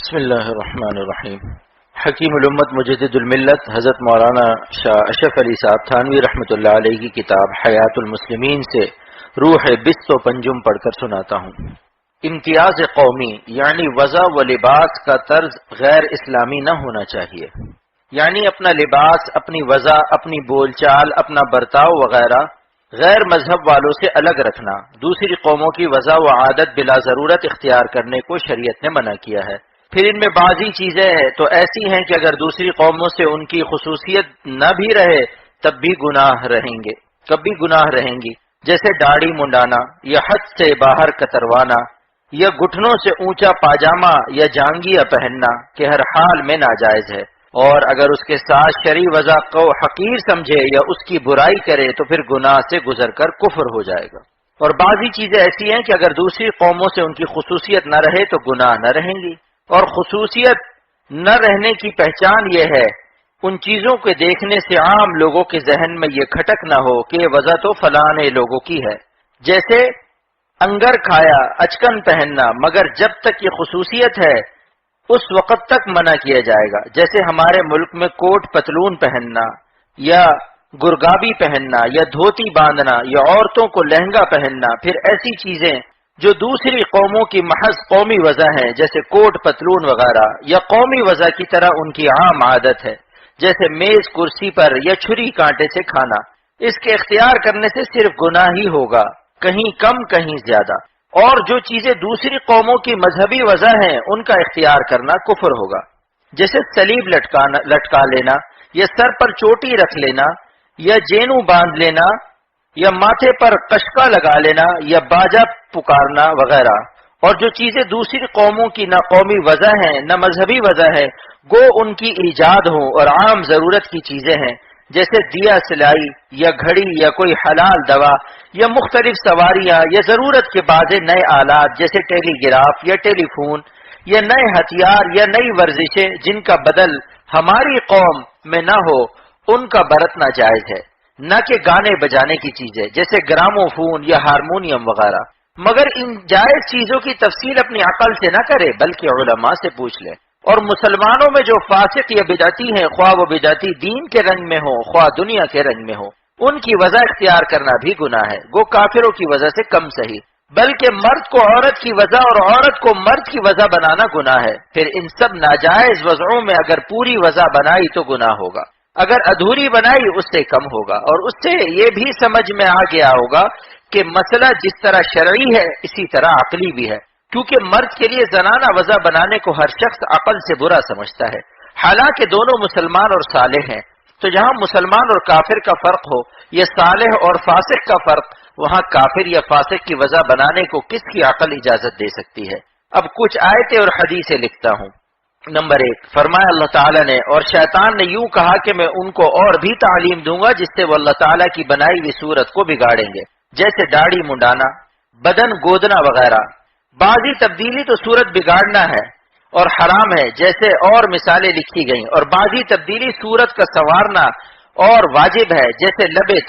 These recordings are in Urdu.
بسم اللہ الرحمن الرحیم۔ حکیم الامت مجدد الملت حضرت مولانا اشرف صاحب تھانوی رحمۃ اللہ علیہ کی کتاب حیات المسلمین سے روح بست و پنجم پڑھ کر سناتا ہوں۔ امتیاز قومی یعنی وضع و لباس کا طرز غیر اسلامی نہ ہونا چاہیے، یعنی اپنا لباس، اپنی وضع، اپنی بول چال، اپنا برتاؤ وغیرہ غیر مذہب والوں سے الگ رکھنا، دوسری قوموں کی وضع و عادت بلا ضرورت اختیار کرنے کو شریعت نے منع کیا ہے۔ پھر ان میں بعضی چیزیں تو ایسی ہیں کہ اگر دوسری قوموں سے ان کی خصوصیت نہ بھی رہے تب بھی گناہ رہیں گی، جیسے داڑھی منڈانا یا حد سے باہر کتروانا یا گھٹنوں سے اونچا پاجامہ یا جانگیا پہننا کہ ہر حال میں ناجائز ہے، اور اگر اس کے ساتھ شرعی وضع کو حقیر سمجھے یا اس کی برائی کرے تو پھر گناہ سے گزر کر کفر ہو جائے گا۔ اور بعضی چیزیں ایسی ہیں کہ اگر دوسری قوموں سے ان کی خصوصیت نہ رہے تو گناہ نہ رہیں گی، اور خصوصیت نہ رہنے کی پہچان یہ ہے ان چیزوں کے دیکھنے سے عام لوگوں کے ذہن میں یہ کھٹک نہ ہو کہ یہ وضع تو فلاں لوگوں کی ہے، جیسے انگر کھایا، اچکن پہننا، مگر جب تک یہ خصوصیت ہے اس وقت تک منع کیا جائے گا، جیسے ہمارے ملک میں کوٹ پتلون پہننا یا گرگابی پہننا یا دھوتی باندھنا یا عورتوں کو لہنگا پہننا۔ پھر ایسی چیزیں جو دوسری قوموں کی محض قومی وضع ہیں جیسے کوٹ پتلون وغیرہ، یا قومی وضع کی طرح ان کی عام عادت ہے، جیسے میز کرسی پر یا چھری کانٹے سے کھانا، اس کے اختیار کرنے سے صرف گناہ ہی ہوگا، کہیں کم کہیں زیادہ۔ اور جو چیزیں دوسری قوموں کی مذہبی وضع ہیں ان کا اختیار کرنا کفر ہوگا، جیسے صلیب لٹکا لینا یا سر پر چوٹی رکھ لینا یا جینو باندھ لینا یا ماتھے پر قشقہ لگا لینا یا باجا پکارنا وغیرہ۔ اور جو چیزیں دوسری قوموں کی نہ قومی وضع ہیں نہ مذہبی وضع ہے، گو ان کی ایجاد ہوں اور عام ضرورت کی چیزیں ہیں، جیسے دیا سلائی یا گھڑی یا کوئی حلال دوا یا مختلف سواریاں یا ضرورت کے بعض نئے آلات جیسے ٹیلی گراف یا ٹیلی فون یا نئے ہتھیار یا نئی ورزشیں جن کا بدل ہماری قوم میں نہ ہو ان کا برتنا جائز ہے، نہ کہ گانے بجانے کی چیزیں جیسے گرامو فون یا ہارمونیم وغیرہ۔ مگر ان جائز چیزوں کی تفصیل اپنی عقل سے نہ کرے بلکہ علماء سے پوچھ لے۔ اور مسلمانوں میں جو فاسق یا بدعتی ہیں، خواہ وہ بدعتی دین کے رنگ میں ہو خواہ دنیا کے رنگ میں ہو، ان کی وضع اختیار کرنا بھی گناہ ہے، گو کافروں کی وضع سے کم صحیح، بلکہ مرد کو عورت کی وضع اور عورت کو مرد کی وضع بنانا گناہ ہے۔ پھر ان سب ناجائز وضعوں میں اگر پوری وضع بنائی تو گناہ ہوگا، اگر ادھوری بنائی اس سے کم ہوگا، اور اس سے یہ بھی سمجھ میں آ گیا ہوگا کہ مسئلہ جس طرح شرعی ہے اسی طرح عقلی بھی ہے، کیونکہ مرد کے لیے زنانہ وضع بنانے کو ہر شخص عقل سے برا سمجھتا ہے، حالانکہ دونوں مسلمان اور صالح ہیں۔ تو جہاں مسلمان اور کافر کا فرق ہو یا صالح اور فاسق کا فرق، وہاں کافر یا فاسق کی وضع بنانے کو کس کی عقل اجازت دے سکتی ہے؟ اب کچھ آیتیں اور حدیثیں لکھتا ہوں۔ نمبر 1، فرمایا اللہ تعالیٰ نے، اور شیطان نے یوں کہا کہ میں ان کو اور بھی تعلیم دوں گا جس سے وہ اللہ تعالیٰ کی بنائی ہوئی صورت کو بگاڑیں گے، جیسے داڑھی منڈانا، بدن گودنا وغیرہ۔ بعضی تبدیلی تو صورت بگاڑنا ہے اور حرام ہے جیسے اور مثالیں لکھی گئیں، اور بعضی تبدیلی صورت کا سنوارنا اور واجب ہے جیسے لبے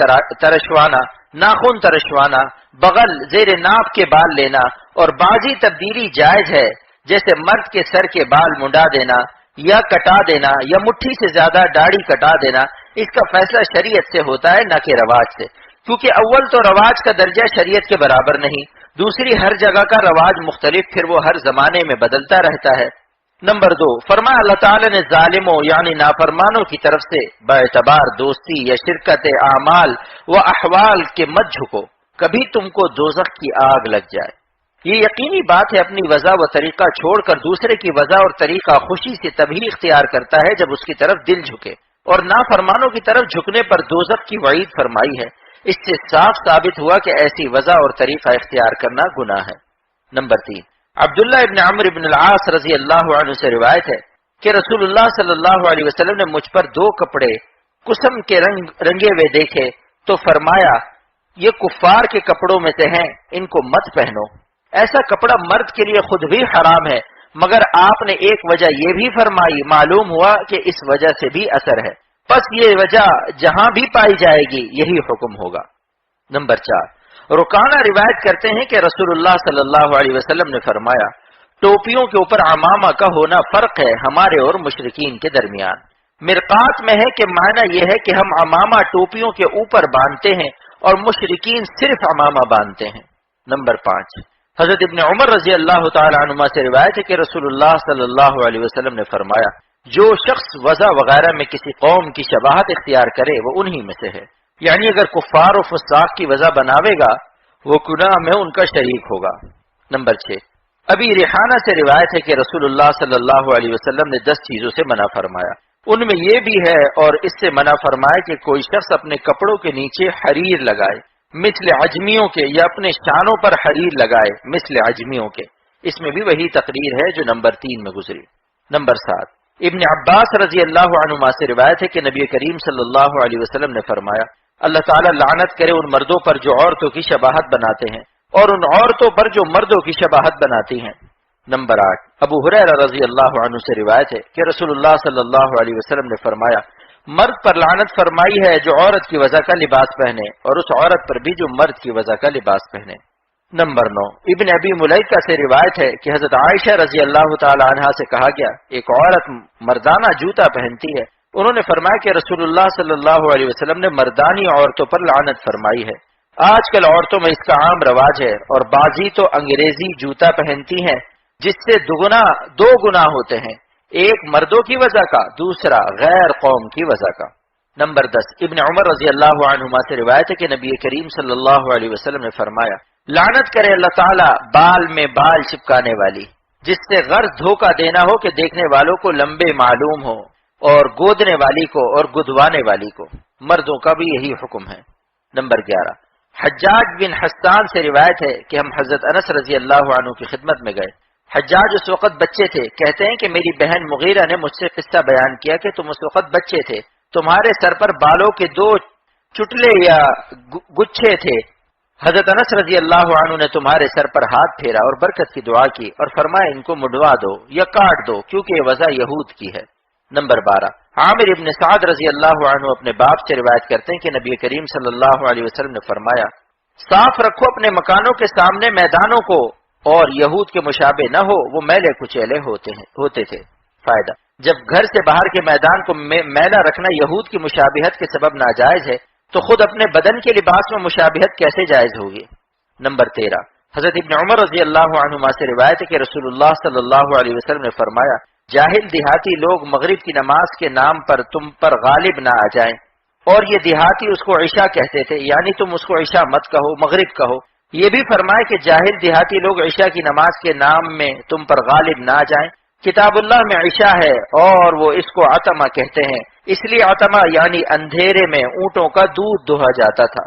ترشوانا، ناخن ترشوانا، بغل زیر ناف کے بال لینا، اور بعضی تبدیلی جائز ہے جیسے مرد کے سر کے بال منڈا دینا یا کٹا دینا یا مٹھی سے زیادہ داڑھی کٹا دینا۔ اس کا فیصلہ شریعت سے ہوتا ہے نہ کہ رواج سے، کیونکہ اول تو رواج کا درجہ شریعت کے برابر نہیں، دوسری ہر جگہ کا رواج مختلف، پھر وہ ہر زمانے میں بدلتا رہتا ہے۔ نمبر 2، فرمایا اللہ تعالی نے ظالموں یعنی نافرمانوں کی طرف سے باعتبار دوستی یا شرکت اعمال و احوال کے مت جھکو، کبھی تم کو دوزخ کی آگ لگ جائے۔ یہ یقینی بات ہے اپنی وضع و طریقہ چھوڑ کر دوسرے کی وضع اور طریقہ خوشی سے تبھی اختیار کرتا ہے جب اس کی طرف دل جھکے، اور نافرمانوں کی طرف جھکنے پر دوزخ کی وعید فرمائی ہے۔ اس سے صاف ثابت ہوا کہ ایسی وضع اور طریقہ اختیار کرنا گناہ ہے۔ نمبر 3، عبداللہ ابن عمرو بن العاص رضی اللہ عنہ سے روایت ہے کہ رسول اللہ صلی اللہ علیہ وسلم نے مجھ پر 2 کپڑے قسم کے رنگے ہوئے دیکھے تو فرمایا یہ کفار کے کپڑوں میں سے ہیں، ان کو مت پہنو۔ ایسا کپڑا مرد کے لیے خود بھی حرام ہے، مگر آپ نے ایک وجہ یہ بھی فرمائی، معلوم ہوا کہ اس وجہ سے بھی اثر ہے، بس یہ وجہ جہاں بھی پائی جائے گی یہی حکم ہوگا۔ نمبر 4، رکانہ روایت کرتے ہیں کہ رسول اللہ صلی اللہ علیہ وسلم نے فرمایا ٹوپیوں کے اوپر عمامہ کا ہونا فرق ہے ہمارے اور مشرکین کے درمیان۔ مرقات میں ہے کہ معنی یہ ہے کہ ہم عمامہ ٹوپیوں کے اوپر باندھتے ہیں اور مشرکین صرف عمامہ باندھتے ہیں۔ نمبر 5، حضرت ابن عمر رضی اللہ تعالی عنہما سے روایت ہے کہ رسول اللہ صلی اللہ علیہ وسلم نے فرمایا، جو شخص وضع وغیرہ میں کسی قوم کی شباہت اختیار کرے وہ انہی میں سے ہے، یعنی اگر کفار و فساق کی وضع بناوے گا وہ گناہ میں ان کا شریک ہوگا۔ نمبر 6، ابھی ریحانہ سے روایت ہے کہ رسول اللہ صلی اللہ علیہ وسلم نے 10 چیزوں سے منع فرمایا، ان میں یہ بھی ہے اور اس سے منع فرمایا کہ کوئی شخص اپنے کپڑوں کے نیچے حریر لگائے مثل عجمیوں کے، یا اپنے شانوں پر حریر لگائے مثل عجمیوں کے۔ اس میں بھی وہی تقریر ہے جو نمبر 3 میں گزری۔ نمبر 7، ابن عباس رضی اللہ عنہما سے روایت ہے کہ نبی کریم صلی اللہ علیہ وسلم نے فرمایا، اللہ تعالیٰ لعنت کرے ان مردوں پر جو عورتوں کی شباہت بناتے ہیں اور ان عورتوں پر جو مردوں کی شباہت بناتی ہیں۔ نمبر 8، ابو ہریرہ رضی اللہ عنہ سے روایت ہے کہ رسول اللہ صلی اللہ علیہ وسلم نے فرمایا، مرد پر لعنت فرمائی ہے جو عورت کی وضع کا لباس پہنے اور اس عورت پر بھی جو مرد کی وضع کا لباس پہنے۔ نمبر 9، ابن ابی ملیکہ سے روایت ہے کہ حضرت عائشہ رضی اللہ تعالی عنہا سے کہا گیا، ایک عورت مردانہ جوتا پہنتی ہے، انہوں نے فرمایا کہ رسول اللہ صلی اللہ علیہ وسلم نے مردانی عورتوں پر لعنت فرمائی ہے۔ آج کل عورتوں میں اس کا عام رواج ہے، اور بعضی تو انگریزی جوتا پہنتی ہیں جس سے دو گنا ہوتے ہیں، ایک مردوں کی وجہ کا، دوسرا غیر قوم کی وجہ کا۔ نمبر 10، ابن عمر رضی اللہ عنہما سے روایت ہے کہ نبی کریم صلی اللہ علیہ وسلم نے فرمایا، لعنت کرے اللہ تعالیٰ بال میں بال چپکانے والی، جس سے غرض دھوکہ دینا ہو کہ دیکھنے والوں کو لمبے معلوم ہو، اور گودنے والی کو اور گدوانے والی کو۔ مردوں کا بھی یہی حکم ہے۔ نمبر 11، حجاج بن حسان سے روایت ہے کہ ہم حضرت انس رضی اللہ عنہ کی خدمت میں گئے۔ حجاج اس وقت بچے تھے، کہتے ہیں کہ میری بہن مغیرہ نے مجھ سے قصہ بیان کیا کہ تم اس وقت بچے تھے، تمہارے سر پر بالوں کے 2 چٹلے یا گچھے تھے، حضرت انس رضی اللہ عنہ نے تمہارے سر پر ہاتھ پھیرا اور برکت کی دعا کی اور فرمایا ان کو مڈوا دو یا کاٹ دو کیونکہ یہ وضع یہود کی ہے۔ نمبر 12، عامر ابن سعد رضی اللہ عنہ اپنے باپ سے روایت کرتے ہیں کہ نبی کریم صلی اللہ علیہ وسلم نے فرمایا، صاف رکھو اپنے مکانوں کے سامنے میدانوں کو، اور یہود کے مشابہ نہ ہو، وہ میلے کچیلے ہوتے تھے۔ فائدہ، جب گھر سے باہر کے میدان کو میلا رکھنا یہود کی مشابہت کے سبب ناجائز ہے تو خود اپنے بدن کے لباس میں مشابہت کیسے جائز ہوگی؟ نمبر 13، حضرت ابن عمر رضی اللہ عنہما سے روایت ہے کہ رسول اللہ صلی اللہ علیہ وسلم نے فرمایا، جاہل دیہاتی لوگ مغرب کی نماز کے نام پر تم پر غالب نہ آ جائیں، اور یہ دیہاتی اس کو عشاء کہتے تھے، یعنی تم اس کو عشاء مت کہو، مغرب کہو۔ یہ بھی فرمائے کہ جاہل دیہاتی لوگ عشاء کی نماز کے نام میں تم پر غالب نہ آ جائیں۔ کتاب اللہ میں عشاء ہے اور وہ اس کو عتمہ کہتے ہیں، اس لیے عتمہ یعنی اندھیرے میں اونٹوں کا دودھ دوہا جاتا تھا۔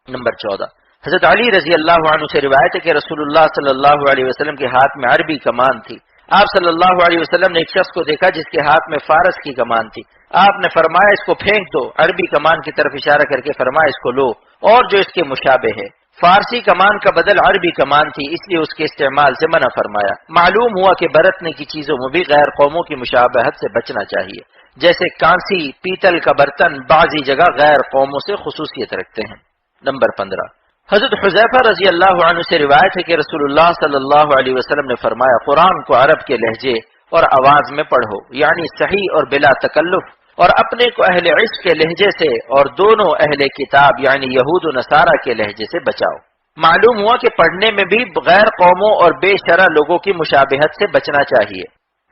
نمبر 14، حضرت علی رضی اللہ عنہ سے روایت ہے کہ رسول اللہ صلی اللہ علیہ وسلم کے ہاتھ میں عربی کمان تھی۔ آپ صلی اللہ علیہ وسلم نے ایک شخص کو دیکھا جس کے ہاتھ میں فارس کی کمان تھی۔ آپ نے فرمایا اس کو پھینک دو، عربی کمان کی طرف اشارہ کر کے فرمایا اس کو لو، اور جو اس کے مشابہ ہے۔ فارسی کمان کا بدل عربی کمان تھی، اس لیے اس کے استعمال سے منع فرمایا۔ معلوم ہوا کہ برتنے کی چیزوں میں بھی غیر قوموں کی مشابہت سے بچنا چاہیے، جیسے کانسی، پیتل کا برتن بعضی جگہ غیر قوموں سے خصوصیت رکھتے ہیں۔ نمبر 15، حضرت حذیفہ رضی اللہ عنہ سے روایت ہے کہ رسول اللہ صلی اللہ علیہ وسلم نے فرمایا، قرآن کو عرب کے لہجے اور آواز میں پڑھو، یعنی صحیح اور بلا تکلف، اور اپنے کو اہل عشق کے لہجے سے اور دونوں اہل کتاب یعنی یہود و نصارہ کے لہجے سے بچاؤ۔ معلوم ہوا کہ پڑھنے میں بھی غیر قوموں اور بے شرع لوگوں کی مشابہت سے بچنا چاہیے۔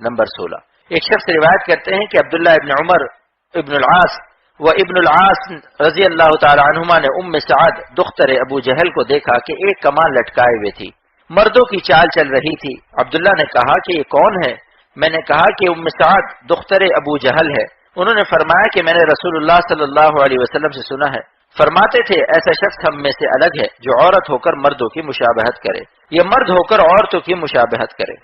نمبر 16، ایک شخص روایت کرتے ہیں کہ عبداللہ ابن عمر ابن العاص و ابن العاص رضی اللہ تعالی عنہما نے ام سعد دختر ابو جہل کو دیکھا کہ ایک کمان لٹکائے ہوئے تھی، مردوں کی چال چل رہی تھی۔ عبداللہ نے کہا کہ یہ کون ہے؟ میں نے کہا کہ ام سعد دختر ابو جہل ہے۔ انہوں نے فرمایا کہ میں نے رسول اللہ صلی اللہ علیہ وسلم سے سنا ہے، فرماتے تھے ایسا شخص ہم میں سے الگ ہے جو عورت ہو کر مردوں کی مشابہت کرے یا مرد ہو کر عورتوں کی مشابہت کرے۔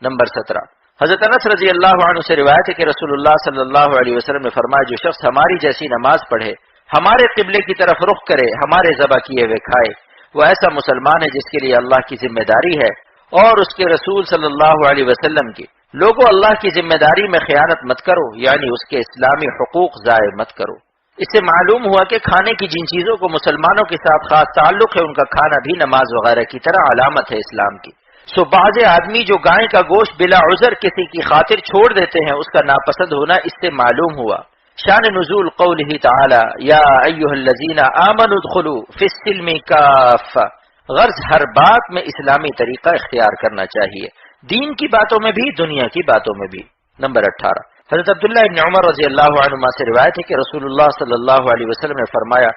نمبر 17، حضرت انس رضی اللہ عنہ سے روایت ہے کہ رسول اللہ صلی اللہ علیہ وسلم نے فرمایا، جو شخص ہماری جیسی نماز پڑھے، ہمارے قبلے کی طرف رخ کرے، ہمارے ذبح کیے ہوئے کھائے، وہ ایسا مسلمان ہے جس کے لیے اللہ کی ذمہ داری ہے اور اس کے رسول صلی اللہ علیہ وسلم کی۔ لوگوں، اللہ کی ذمہ داری میں خیانت مت کرو، یعنی اس کے اسلامی حقوق ضائع مت کرو۔ اس سے معلوم ہوا کہ کھانے کی جن چیزوں کو مسلمانوں کے ساتھ خاص تعلق ہے ان کا کھانا بھی نماز وغیرہ کی طرح علامت ہے اسلام کی۔ سو بعض آدمی جو گائے کا گوشت بلا عذر کسی کی خاطر چھوڑ دیتے ہیں، اس کا ناپسند ہونا اس سے معلوم ہوا۔ شان نزول قولہ تعالی یا ایھا الذین آمنوا ادخلوا فی السلم کافہ، غرض ہر بات میں اسلامی طریقہ اختیار کرنا چاہیے، دین کی باتوں میں بھی، دنیا کی باتوں میں بھی۔ نمبر 18، حضرت عبداللہ ابن عمر رضی اللہ عنہما سے روایت ہے کہ رسول اللہ صلی اللہ علیہ وسلم نے فرمایا،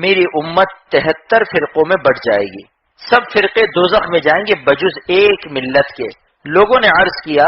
میری امت 73 فرقوں میں بٹ جائے گی، سب فرقے دوزخ میں جائیں گے بجز ایک ملت کے۔ لوگوں نے عرض کیا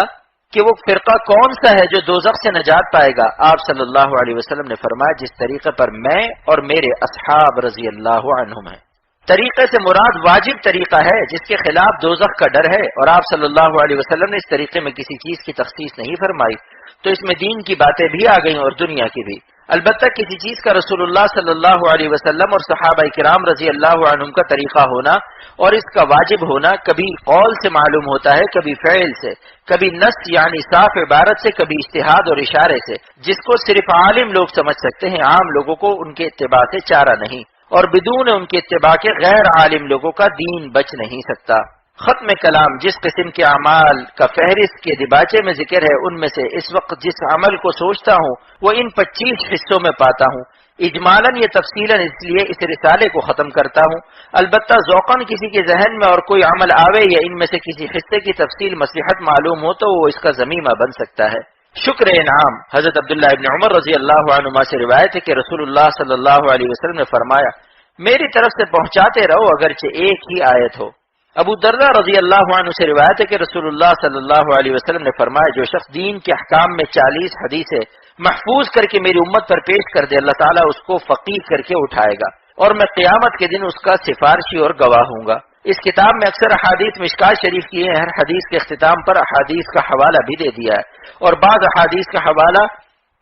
کہ وہ فرقہ کون سا ہے جو دوزخ سے نجات پائے گا؟ آپ صلی اللہ علیہ وسلم نے فرمایا، جس طریقے پر میں اور میرے اصحاب رضی اللہ عنہم ہیں۔ طریقے سے مراد واجب طریقہ ہے جس کے خلاف دوزخ کا ڈر ہے، اور آپ صلی اللہ علیہ وسلم نے اس طریقے میں کسی چیز کی تخصیص نہیں فرمائی، تو اس میں دین کی باتیں بھی آ گئیں اور دنیا کی بھی۔ البتہ کسی چیز کا رسول اللہ صلی اللہ علیہ وسلم اور صحابہ کرام رضی اللہ عنہم کا طریقہ ہونا اور اس کا واجب ہونا کبھی قول سے معلوم ہوتا ہے، کبھی فعل سے، کبھی نص یعنی صاف عبارت سے، کبھی اجتہاد اور اشارے سے، جس کو صرف عالم لوگ سمجھ سکتے ہیں، عام لوگوں کو ان کے اتباع سے چارہ نہیں، اور بدون ان کے اتباع کے غیر عالم لوگوں کا دین بچ نہیں سکتا۔ ختم کلام جس قسم کے اعمال کا فہرست کے دیباچے میں ذکر ہے، ان میں سے اس وقت جس عمل کو سوچتا ہوں وہ ان 25 حصوں میں پاتا ہوں۔ اجمالاً یہ تفصیلاً اس لیے اس رسالے کو ختم کرتا ہوں، البتہ ذوقاً کسی کے ذہن میں اور کوئی عمل آوے یا ان میں سے کسی حصے کی تفصیل مصلحت معلوم ہو تو وہ اس کا ضمیمہ بن سکتا ہے۔ شکر انعام حضرت عبداللہ ابن عمر رضی اللہ عنہما سے روایت ہے کہ رسول اللہ صلی اللہ علیہ وسلم نے فرمایا، میری طرف سے پہنچاتے رہو اگرچہ ایک ہی آیت ہو۔ ابو دردہ رضی اللہ عنہ سے روایت ہے کہ رسول اللہ صلی اللہ علیہ وسلم نے فرمایا، جو شخص دین کے احکام میں 40 حدیثیں محفوظ کر کے میری امت پر پیش کر دے، اللہ تعالیٰ اس کو فقیہ کر کے اٹھائے گا، اور میں قیامت کے دن اس کا سفارشی اور گواہ ہوں گا۔ اس کتاب میں اکثر احادیث مشکات شریف کی ہیں، ہر حدیث کے اختتام پر احادیث کا حوالہ بھی دے دیا ہے، اور بعض احادیث کا حوالہ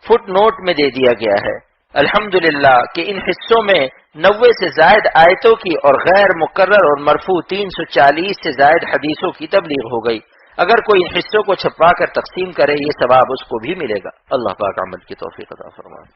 فٹ نوٹ میں دے دیا گیا ہے۔ الحمدللہ کہ ان حصوں میں 90 سے زائد آیتوں کی اور غیر مقرر اور مرفوع 340 سے زائد حدیثوں کی تبلیغ ہو گئی۔ اگر کوئی ان حصوں کو چھپوا کر تقسیم کرے، یہ ثواب اس کو بھی ملے گا۔ اللہ پاک عمل کی توفیق عطا فرمائے۔